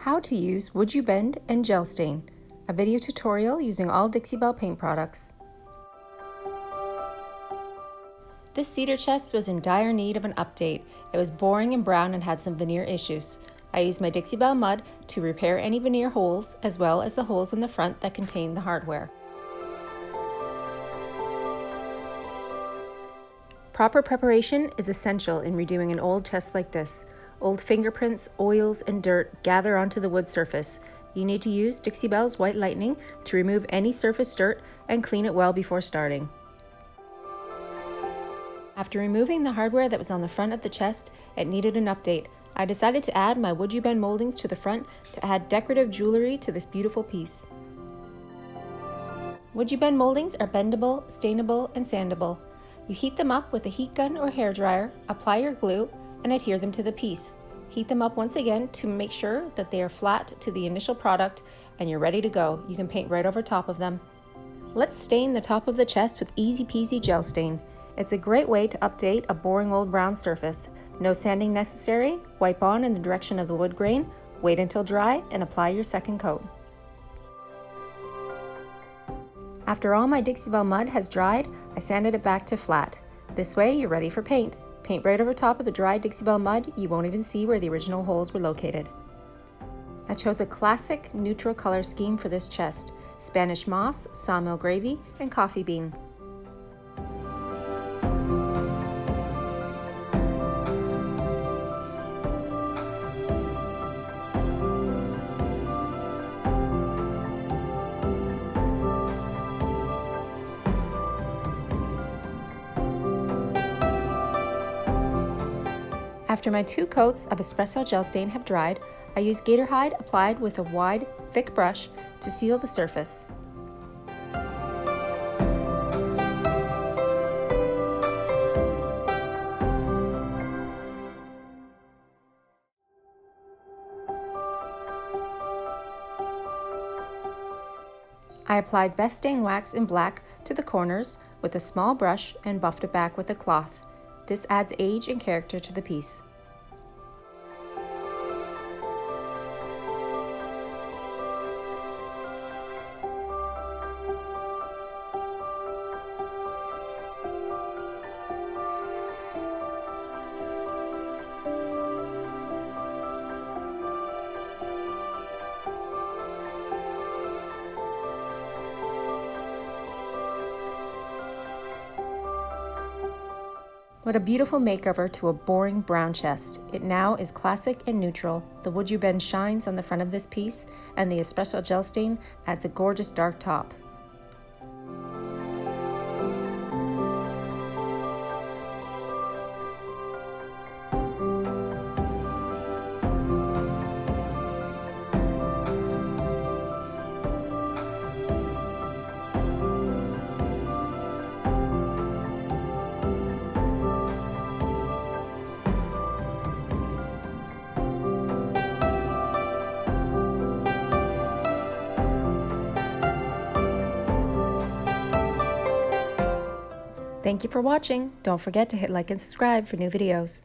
How to use WoodUBend and Gel Stain, a video tutorial using all Dixie Belle paint products. This cedar chest was in dire need of an update. It was boring and brown and had some veneer issues. I used my Dixie Belle mud to repair any veneer holes, as well as the holes in the front that contain the hardware. Proper preparation is essential in redoing an old chest like this. Old fingerprints, oils, and dirt gather onto the wood surface. You need to use Dixie Belle's White Lightning to remove any surface dirt and clean it well before starting. After removing the hardware that was on the front of the chest, it needed an update. I decided to add my WoodUBend Mouldings to the front to add decorative jewelry to this beautiful piece. WoodUBend Mouldings are bendable, stainable, and sandable. You heat them up with a heat gun or hairdryer, apply your glue, and adhere them to the piece. Heat them up once again to make sure that they are flat to the initial product and you're ready to go. You can paint right over top of them. Let's stain the top of the chest with easy peasy gel stain. It's a great way to update a boring old brown surface. No sanding necessary. Wipe on in the direction of the wood grain, wait until dry, and apply your second coat. After all my Dixie Belle mud has dried, I sanded it back to flat. This way you're ready for paint. Paint right over top of the dry Dixie Belle mud, you won't even see where the original holes were located. I chose a classic neutral color scheme for this chest: Spanish moss, Sawmill Gravy, and coffee bean. After my 2 coats of Espresso gel stain have dried, I use Gator Hide applied with a wide, thick brush to seal the surface. I applied Best Stain wax in black to the corners with a small brush and buffed it back with a cloth. This adds age and character to the piece. What a beautiful makeover to a boring brown chest. It now is classic and neutral. The WoodUBend shines on the front of this piece, and the Espresso gel stain adds a gorgeous dark top. Thank you for watching. Don't forget to hit like and subscribe for new videos.